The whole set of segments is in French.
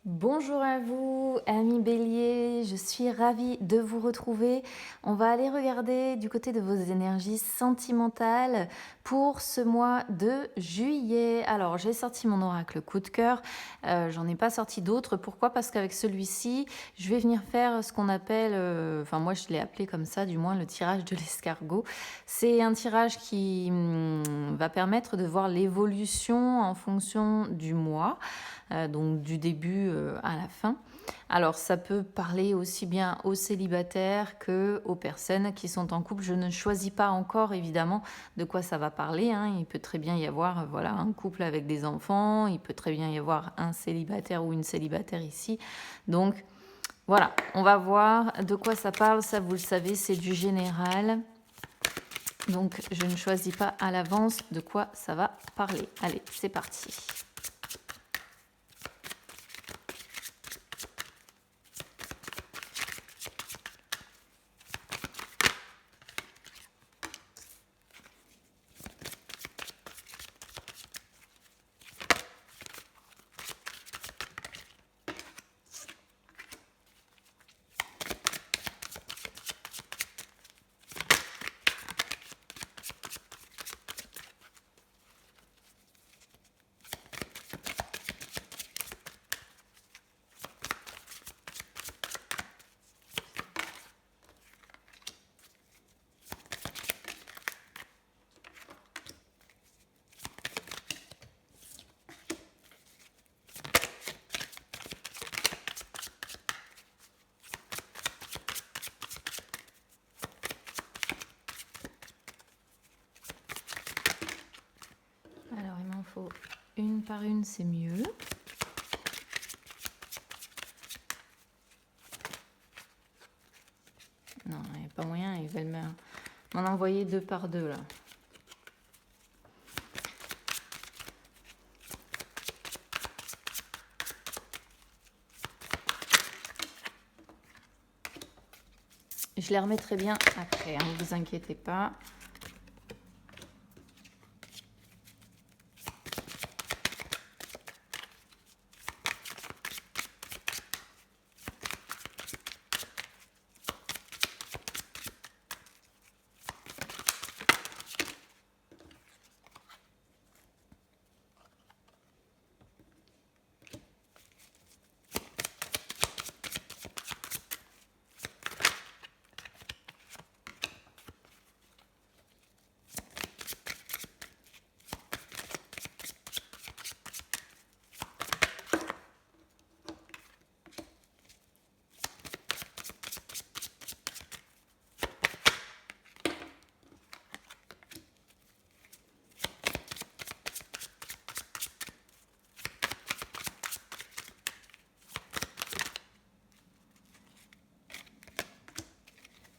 Bonjour à vous, amis Bélier, je suis ravie de vous retrouver. On va aller regarder du côté de vos énergies sentimentales pour ce mois de juillet. Alors, j'ai sorti mon oracle coup de cœur, j'en ai pas sorti d'autres. Pourquoi? Parce qu'avec celui-ci, je vais venir faire ce qu'on appelle, enfin moi je l'ai appelé comme ça, du moins le tirage de l'escargot. C'est un tirage qui va permettre de voir l'évolution en fonction du mois. Donc du début à la fin. Alors ça peut parler aussi bien aux célibataires que aux personnes qui sont en couple. Je ne choisis pas encore évidemment de quoi ça va parler, hein. Il peut très bien y avoir voilà, un couple avec des enfants, il peut très bien y avoir un célibataire ou une célibataire ici. Donc voilà, on va voir de quoi ça parle. Ça vous le savez, c'est du général. Donc je ne choisis pas à l'avance de quoi ça va parler. Allez, c'est parti. Alors, il m'en faut une par une, c'est mieux. Non, il n'y a pas moyen, ils veulent m'en envoyer deux par deux, là. Je les remettrai bien après, hein, ne vous inquiétez pas.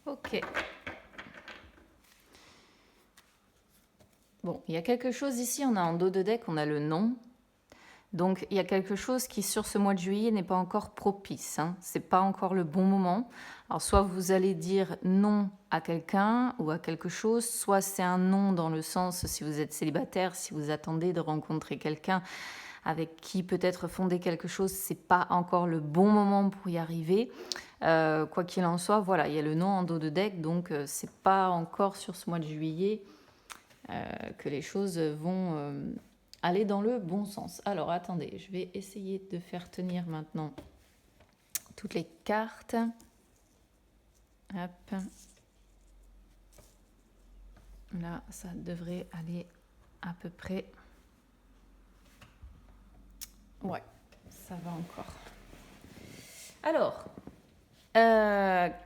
Ok. Bon, il y a quelque chose ici, on a en dos de deck, on a le nom. Donc, il y a quelque chose qui, sur ce mois de juillet, n'est pas encore propice, hein. Ce n'est pas encore le bon moment. Alors, soit vous allez dire non à quelqu'un ou à quelque chose, soit c'est un non dans le sens, si vous êtes célibataire, si vous attendez de rencontrer quelqu'un avec qui peut-être fonder quelque chose, ce n'est pas encore le bon moment pour y arriver. Quoi qu'il en soit, voilà, il y a le non en dos de deck, donc ce n'est pas encore sur ce mois de juillet que les choses vont aller dans le bon sens. Alors attendez, je vais essayer de faire tenir maintenant toutes les cartes. Hop. Là, ça devrait aller à peu près. Ouais, ça va encore. Alors,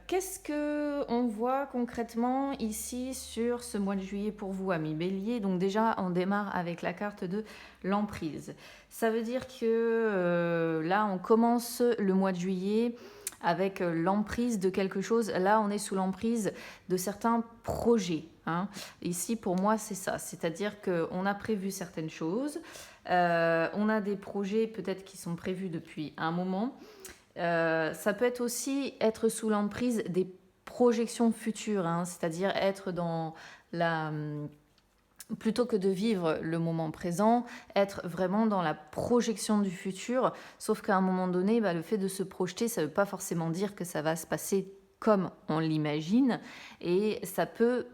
qu'est-ce que on voit concrètement ici sur ce mois de juillet pour vous, amis Bélier? Donc déjà, on démarre avec la carte de l'emprise. Ça veut dire que là, on commence le mois de juillet avec l'emprise de quelque chose. Là, on est sous l'emprise de certains projets, hein. Ici, pour moi, c'est ça. C'est-à-dire qu'on a prévu certaines choses. On a des projets peut-être qui sont prévus depuis un moment. Ça peut être aussi être sous l'emprise des projections futures, hein, c'est-à-dire être dans plutôt que de vivre le moment présent, être vraiment dans la projection du futur. Sauf qu'à un moment donné, le fait de se projeter, ça ne veut pas forcément dire que ça va se passer comme on l'imagine. Et ça peut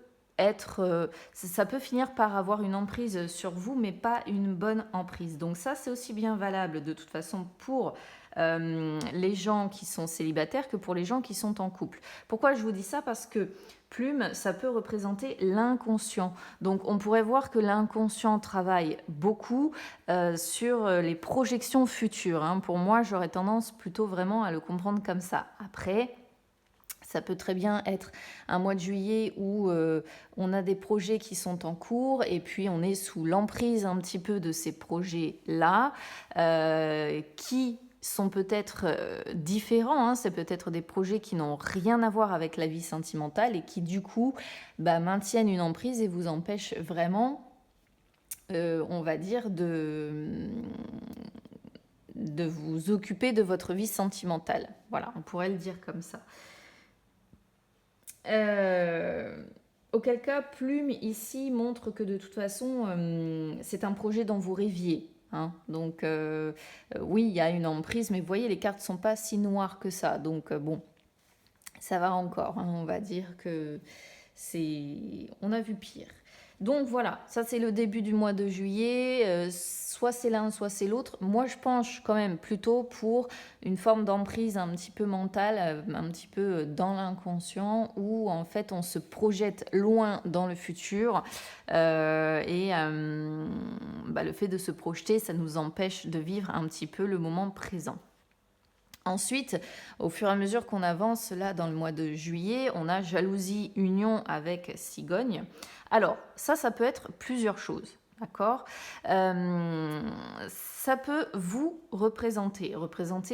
ça peut finir par avoir une emprise sur vous, mais pas une bonne emprise. Donc ça, c'est aussi bien valable de toute façon pour les gens qui sont célibataires que pour les gens qui sont en couple. Pourquoi je vous dis ça? Parce que plume, ça peut représenter l'inconscient. Donc on pourrait voir que l'inconscient travaille beaucoup sur les projections futures. Pour moi, j'aurais tendance plutôt vraiment à le comprendre comme ça. Après, ça peut très bien être un mois de juillet où on a des projets qui sont en cours et puis on est sous l'emprise un petit peu de ces projets-là qui sont peut-être différents. C'est peut-être des projets qui n'ont rien à voir avec la vie sentimentale et qui du coup maintiennent une emprise et vous empêchent vraiment, on va dire, de vous occuper de votre vie sentimentale. Voilà, on pourrait le dire comme ça. Auquel cas, Plume ici montre que de toute façon, c'est un projet dont vous rêviez. Donc, oui, il y a une emprise, mais vous voyez, les cartes ne sont pas si noires que ça. Donc, bon, ça va encore. On va dire que on a vu pire. Donc voilà, ça c'est le début du mois de juillet, soit c'est l'un, soit c'est l'autre. Moi je penche quand même plutôt pour une forme d'emprise un petit peu mentale, un petit peu dans l'inconscient, où en fait on se projette loin dans le futur et le fait de se projeter, ça nous empêche de vivre un petit peu le moment présent. Ensuite, au fur et à mesure qu'on avance là dans le mois de juillet, on a jalousie, union avec cigogne. Alors, ça peut être plusieurs choses, d'accord? Ça peut vous représenter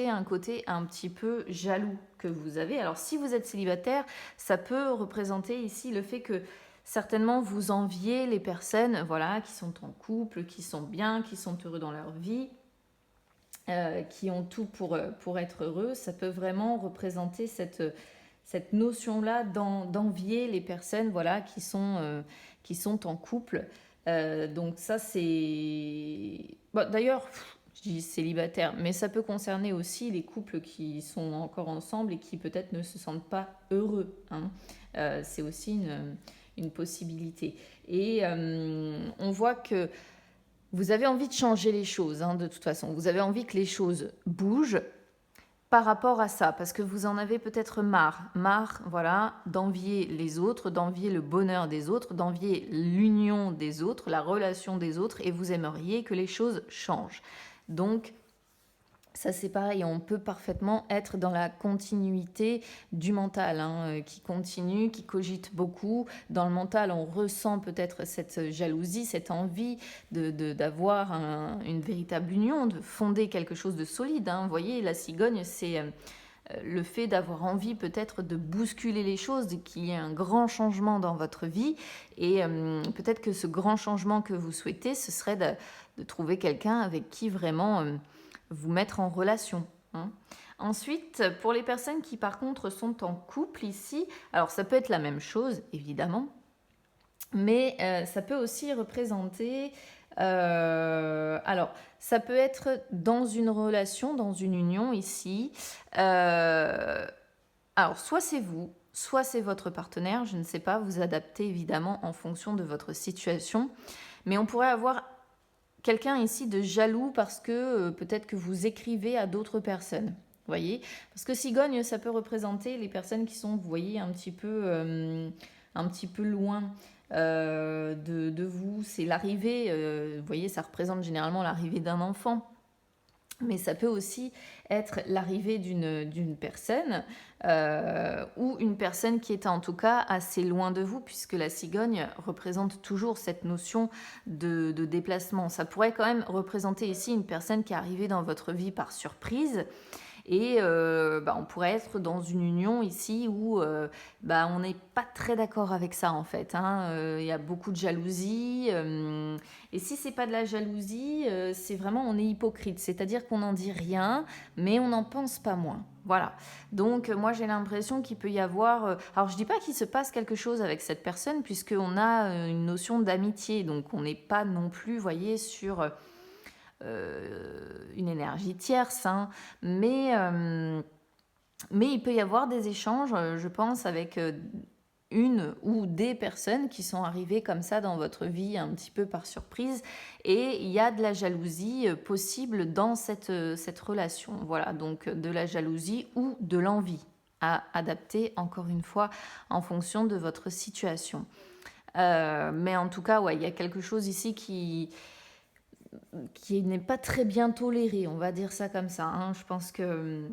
un côté un petit peu jaloux que vous avez. Alors, si vous êtes célibataire, ça peut représenter ici le fait que certainement vous enviez les personnes qui sont en couple, qui sont bien, qui sont heureux dans leur vie. Qui ont tout pour être heureux, ça peut vraiment représenter cette notion-là d'envier les personnes qui sont en couple. Donc ça, c'est... Bon, d'ailleurs, je dis célibataire, mais ça peut concerner aussi les couples qui sont encore ensemble et qui peut-être ne se sentent pas heureux. C'est aussi une possibilité. Et on voit que vous avez envie de changer les choses, de toute façon. Vous avez envie que les choses bougent par rapport à ça, parce que vous en avez peut-être marre, d'envier les autres, d'envier le bonheur des autres, d'envier l'union des autres, la relation des autres, et vous aimeriez que les choses changent. Donc, ça c'est pareil, on peut parfaitement être dans la continuité du mental, qui continue, qui cogite beaucoup. Dans le mental, on ressent peut-être cette jalousie, cette envie d'avoir une véritable union, de fonder quelque chose de solide. Vous voyez, la cigogne, c'est le fait d'avoir envie peut-être de bousculer les choses, qu'il y ait un grand changement dans votre vie. Et peut-être que ce grand changement que vous souhaitez, ce serait de trouver quelqu'un avec qui vraiment... vous mettre en relation. Ensuite, pour les personnes qui par contre sont en couple ici, alors ça peut être la même chose évidemment, mais ça peut aussi représenter... alors, ça peut être dans une relation, dans une union ici. Alors, soit c'est vous, soit c'est votre partenaire, je ne sais pas, vous adaptez évidemment en fonction de votre situation, mais on pourrait avoir quelqu'un ici de jaloux parce que peut-être que vous écrivez à d'autres personnes. Vous voyez? Parce que cigogne, ça peut représenter les personnes qui sont, vous voyez, un petit peu loin de vous. C'est l'arrivée, vous voyez, ça représente généralement l'arrivée d'un enfant. Mais ça peut aussi être l'arrivée d'une personne ou une personne qui est en tout cas assez loin de vous, puisque la cigogne représente toujours cette notion de déplacement. Ça pourrait quand même représenter ici une personne qui est arrivée dans votre vie par surprise Et on pourrait être dans une union ici où on n'est pas très d'accord avec ça en fait, hein. Y a beaucoup de jalousie. Et si c'est pas de la jalousie, c'est vraiment on est hypocrite. C'est-à-dire qu'on n'en dit rien, mais on n'en pense pas moins. Voilà. Donc moi j'ai l'impression qu'il peut y avoir... alors je dis pas qu'il se passe quelque chose avec cette personne puisqu'on a une notion d'amitié. Donc on n'est pas non plus, voyez, sur une énergie tierce, hein. Mais il peut y avoir des échanges, je pense, avec une ou des personnes qui sont arrivées comme ça dans votre vie un petit peu par surprise et il y a de la jalousie possible dans cette relation. Voilà, donc de la jalousie ou de l'envie à adapter encore une fois en fonction de votre situation. Mais en tout cas, ouais, il y a quelque chose ici qui n'est pas très bien toléré, on va dire ça comme ça, hein. Je pense que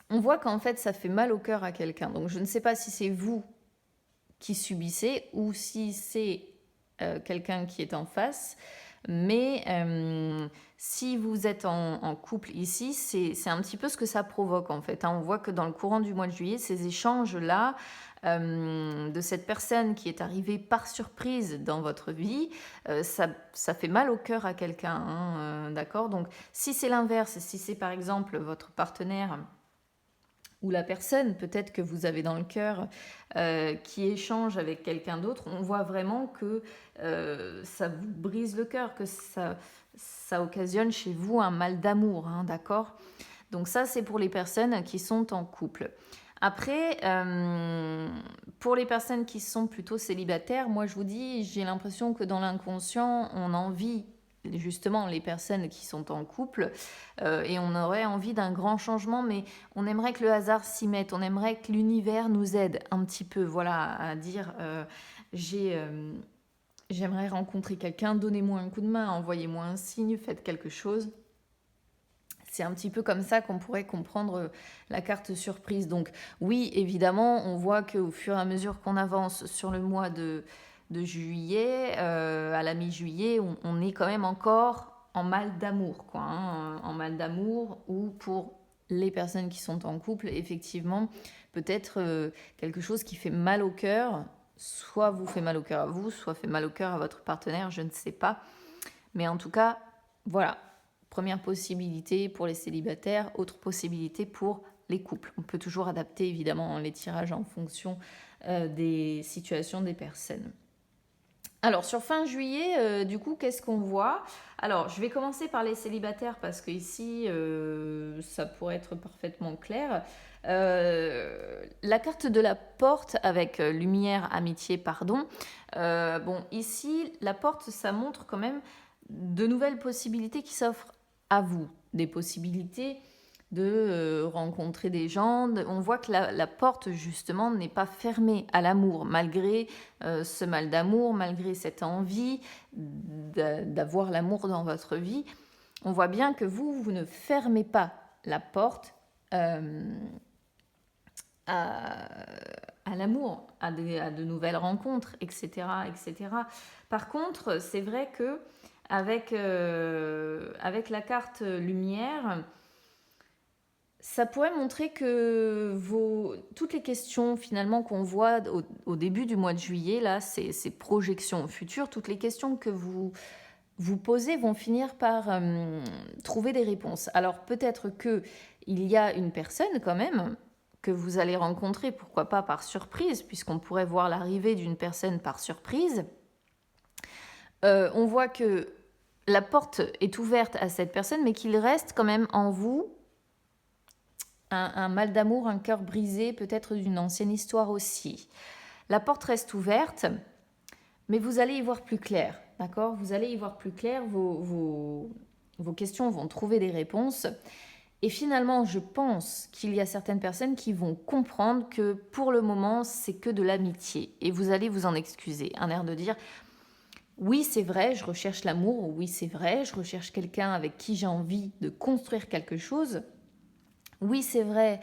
on voit qu'en fait ça fait mal au cœur à quelqu'un. Donc je ne sais pas si c'est vous qui subissez ou si c'est quelqu'un qui est en face. Mais si vous êtes en couple ici, c'est un petit peu ce que ça provoque en fait, hein. On voit que dans le courant du mois de juillet, ces échanges-là, de cette personne qui est arrivée par surprise dans votre vie, ça fait mal au cœur à quelqu'un, hein, d'accord. Donc si c'est l'inverse, si c'est par exemple votre partenaire ou la personne peut-être que vous avez dans le cœur qui échange avec quelqu'un d'autre, on voit vraiment que ça vous brise le cœur, que ça occasionne chez vous un mal d'amour, hein, d'accord. Donc ça, c'est pour les personnes qui sont en couple. Après, pour les personnes qui sont plutôt célibataires, moi je vous dis, j'ai l'impression que dans l'inconscient, on envie justement les personnes qui sont en couple et on aurait envie d'un grand changement, mais on aimerait que le hasard s'y mette, on aimerait que l'univers nous aide un petit peu, voilà, à dire j'aimerais rencontrer quelqu'un, donnez-moi un coup de main, envoyez-moi un signe, faites quelque chose. C'est un petit peu comme ça qu'on pourrait comprendre la carte surprise. Donc oui, évidemment, on voit qu'au fur et à mesure qu'on avance sur le mois de juillet, à la mi-juillet, on est quand même encore en mal d'amour, quoi, hein, en mal d'amour, ou pour les personnes qui sont en couple, effectivement, peut-être quelque chose qui fait mal au cœur, soit vous fait mal au cœur à vous, soit fait mal au cœur à votre partenaire, je ne sais pas. Mais en tout cas, voilà. Première possibilité pour les célibataires, autre possibilité pour les couples. On peut toujours adapter évidemment les tirages en fonction des situations des personnes. Alors sur fin juillet, du coup, qu'est-ce qu'on voit? Alors je vais commencer par les célibataires parce que ici, ça pourrait être parfaitement clair. La carte de la porte avec lumière, amitié, pardon. Bon, ici, la porte, ça montre quand même de nouvelles possibilités qui s'offrent à vous, des possibilités de rencontrer des gens. On voit que la porte, justement, n'est pas fermée à l'amour, malgré ce mal d'amour, malgré cette envie d'avoir l'amour dans votre vie. On voit bien que vous ne fermez pas la porte à l'amour, à de nouvelles rencontres, etc., etc. Par contre, c'est vrai que avec la carte lumière, ça pourrait montrer que toutes les questions finalement qu'on voit au début du mois de juillet, là, ces projections futures, toutes les questions que vous posez vont finir par trouver des réponses. Alors peut-être qu'il y a une personne quand même que vous allez rencontrer, pourquoi pas par surprise, puisqu'on pourrait voir l'arrivée d'une personne par surprise. On voit que la porte est ouverte à cette personne, mais qu'il reste quand même en vous un mal d'amour, un cœur brisé, peut-être d'une ancienne histoire aussi. La porte reste ouverte, mais vous allez y voir plus clair, d'accord? Vous allez y voir plus clair, vos questions vont trouver des réponses. Et finalement, je pense qu'il y a certaines personnes qui vont comprendre que pour le moment, c'est que de l'amitié. Et vous allez vous en excuser. Un air de dire, oui, c'est vrai, je recherche l'amour. Oui, c'est vrai, je recherche quelqu'un avec qui j'ai envie de construire quelque chose. Oui, c'est vrai,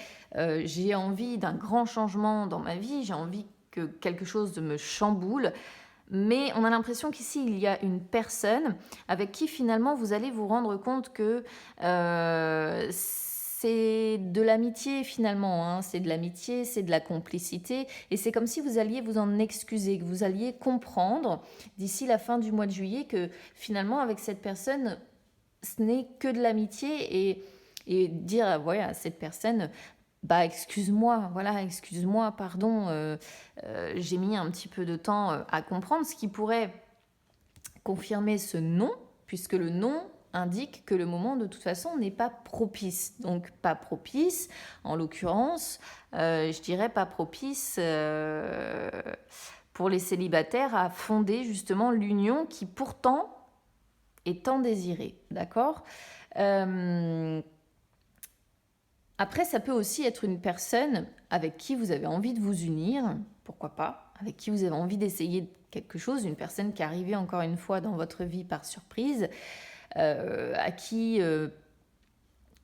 j'ai envie d'un grand changement dans ma vie. J'ai envie que quelque chose me chamboule. Mais on a l'impression qu'ici, il y a une personne avec qui finalement vous allez vous rendre compte que c'est de l'amitié finalement, hein. C'est de l'amitié, c'est de la complicité. Et c'est comme si vous alliez vous en excuser, que vous alliez comprendre d'ici la fin du mois de juillet que finalement avec cette personne, ce n'est que de l'amitié et dire voilà, à cette personne, bah excuse-moi, voilà, excuse-moi, pardon, j'ai mis un petit peu de temps à comprendre, ce qui pourrait confirmer ce non, puisque le non indique que le moment de toute façon n'est pas propice. Donc pas propice, en l'occurrence, je dirais pas propice pour les célibataires à fonder justement l'union qui pourtant est tant désirée, d'accord. Après, ça peut aussi être une personne avec qui vous avez envie de vous unir, pourquoi pas, avec qui vous avez envie d'essayer quelque chose, une personne qui est arrivée encore une fois dans votre vie par surprise, à qui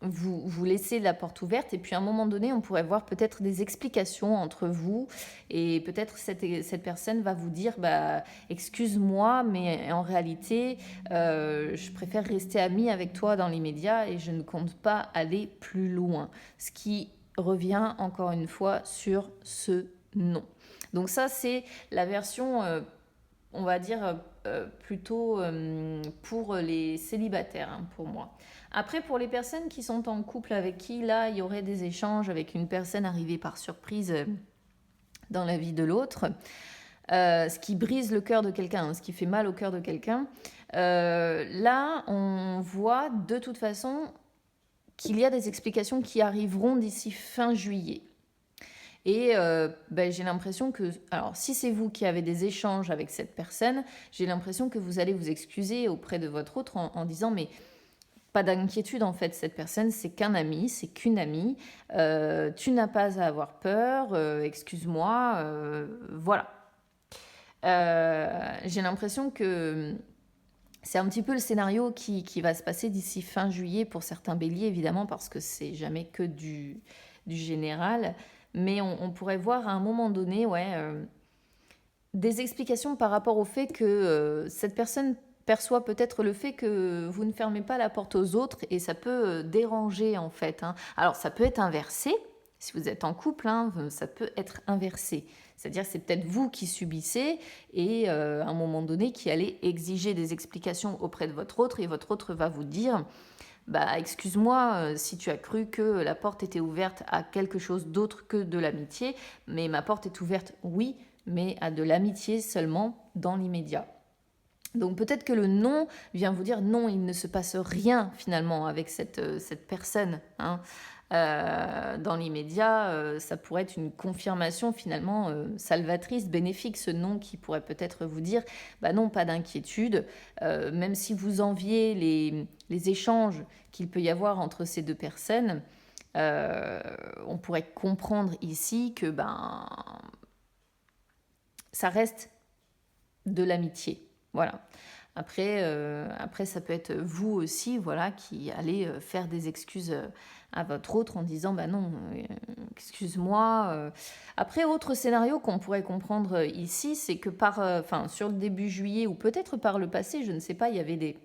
vous laissez la porte ouverte et puis à un moment donné, on pourrait voir peut-être des explications entre vous et peut-être cette personne va vous dire bah, excuse-moi, mais en réalité, je préfère rester amie avec toi dans l'immédiat et je ne compte pas aller plus loin. Ce qui revient encore une fois sur ce non. Donc ça, c'est la version, on va dire, plutôt pour les célibataires, hein, pour moi. Après, pour les personnes qui sont en couple avec qui, là, il y aurait des échanges avec une personne arrivée par surprise dans la vie de l'autre, ce qui brise le cœur de quelqu'un, ce qui fait mal au cœur de quelqu'un, là, on voit de toute façon qu'il y a des explications qui arriveront d'ici fin juillet. Et j'ai l'impression que, alors si c'est vous qui avez des échanges avec cette personne, j'ai l'impression que vous allez vous excuser auprès de votre autre en disant mais pas d'inquiétude en fait, cette personne c'est qu'un ami, c'est qu'une amie, tu n'as pas à avoir peur, excuse-moi, voilà. J'ai l'impression que c'est un petit peu le scénario qui va se passer d'ici fin juillet pour certains béliers évidemment parce que c'est jamais que du général. Mais on pourrait voir à un moment donné des explications par rapport au fait que cette personne perçoit peut-être le fait que vous ne fermez pas la porte aux autres et ça peut déranger en fait, hein. Alors ça peut être inversé, si vous êtes en couple, hein, ça peut être inversé. C'est-à-dire que c'est peut-être vous qui subissez et à un moment donné qui allez exiger des explications auprès de votre autre et votre autre va vous dire bah excuse-moi si tu as cru que la porte était ouverte à quelque chose d'autre que de l'amitié, mais ma porte est ouverte, oui, mais à de l'amitié seulement dans l'immédiat. Donc peut-être que le non vient vous dire non, il ne se passe rien finalement avec cette personne, hein. Dans l'immédiat, ça pourrait être une confirmation finalement salvatrice, bénéfique, ce non qui pourrait peut-être vous dire bah non, pas d'inquiétude, même si vous enviez les échanges qu'il peut y avoir entre ces deux personnes, on pourrait comprendre ici que ça reste de l'amitié. Voilà. Après, ça peut être vous aussi, voilà, qui allez faire des excuses à votre autre en disant, bah non, excuse-moi. Après, autre scénario qu'on pourrait comprendre ici, c'est que sur le début juillet ou peut-être par le passé, je ne sais pas, il y avait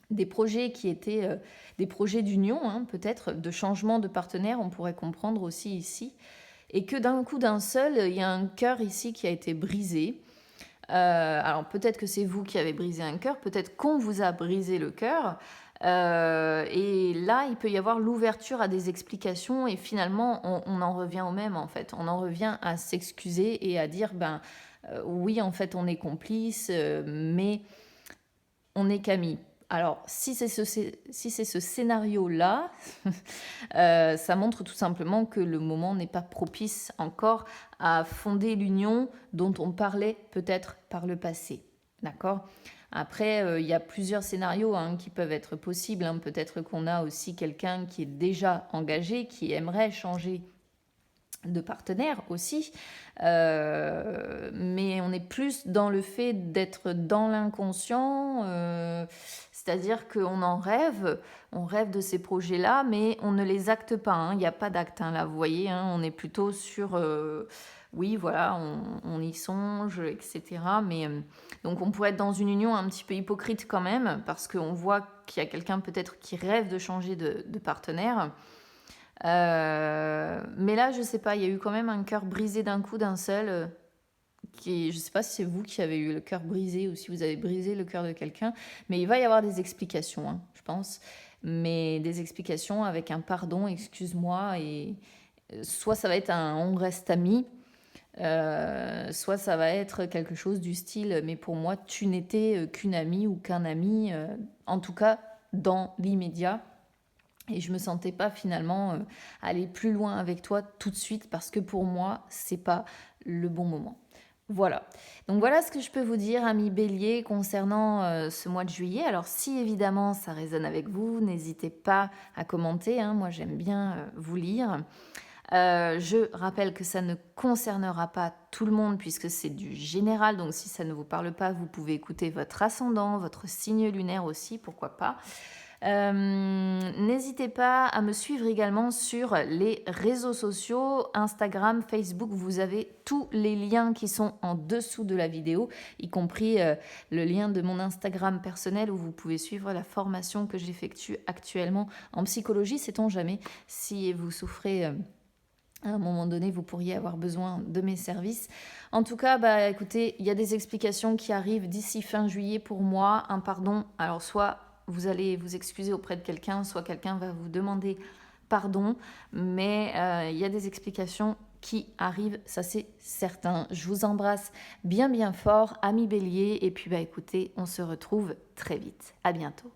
des projets qui étaient des projets d'union, hein, peut-être de changement de partenaire, on pourrait comprendre aussi ici, et que d'un coup d'un seul, il y a un cœur ici qui a été brisé. Alors peut-être que c'est vous qui avez brisé un cœur, peut-être qu'on vous a brisé le cœur. Et là, il peut y avoir l'ouverture à des explications et finalement, on en revient au même en fait. On en revient à s'excuser et à dire, oui, en fait, on est complice, mais on n'est qu'amis. Alors, si c'est ce scénario-là, ça montre tout simplement que le moment n'est pas propice encore à fonder l'union dont on parlait peut-être par le passé. D'accord ? Après, il y a plusieurs scénarios qui peuvent être possibles, hein. Peut-être qu'on a aussi quelqu'un qui est déjà engagé, qui aimerait changer de partenaire aussi, mais on est plus dans le fait d'être dans l'inconscient, c'est-à-dire qu'on en rêve, on rêve de ces projets-là, mais on ne les acte pas, hein. Il n'y a pas d'acte, hein, là, vous voyez, hein, on est plutôt sur, oui, voilà, on y songe, etc. Mais donc on pourrait être dans une union un petit peu hypocrite quand même, parce qu'on voit qu'il y a quelqu'un peut-être qui rêve de changer de partenaire. Mais là, je sais pas, il y a eu quand même un cœur brisé d'un coup, d'un seul. Je sais pas si c'est vous qui avez eu le cœur brisé ou si vous avez brisé le cœur de quelqu'un, mais il va y avoir des explications, hein, je pense. Mais des explications avec un pardon, excuse-moi, et soit ça va être un on reste amis, soit ça va être quelque chose du style mais pour moi tu n'étais qu'une amie ou qu'un ami, en tout cas dans l'immédiat. Et je me sentais pas finalement aller plus loin avec toi tout de suite parce que pour moi c'est pas le bon moment. Voilà. Donc voilà ce que je peux vous dire, amis bélier, concernant ce mois de juillet. Alors si évidemment ça résonne avec vous, n'hésitez pas à commenter, hein. Moi j'aime bien vous lire. Je rappelle que ça ne concernera pas tout le monde puisque c'est du général. Donc si ça ne vous parle pas, vous pouvez écouter votre ascendant, votre signe lunaire aussi, pourquoi pas. N'hésitez pas à me suivre également sur les réseaux sociaux, Instagram, Facebook. Vous avez tous les liens qui sont en dessous de la vidéo, y compris le lien de mon Instagram personnel où vous pouvez suivre la formation que j'effectue actuellement en psychologie. Sait-on jamais si vous souffrez... à un moment donné, vous pourriez avoir besoin de mes services. En tout cas, bah, écoutez, il y a des explications qui arrivent d'ici fin juillet pour moi. Un pardon, alors soit vous allez vous excuser auprès de quelqu'un, soit quelqu'un va vous demander pardon. Mais il y a des explications qui arrivent, ça c'est certain. Je vous embrasse bien bien fort, amis bélier. Et puis bah, écoutez, on se retrouve très vite. À bientôt.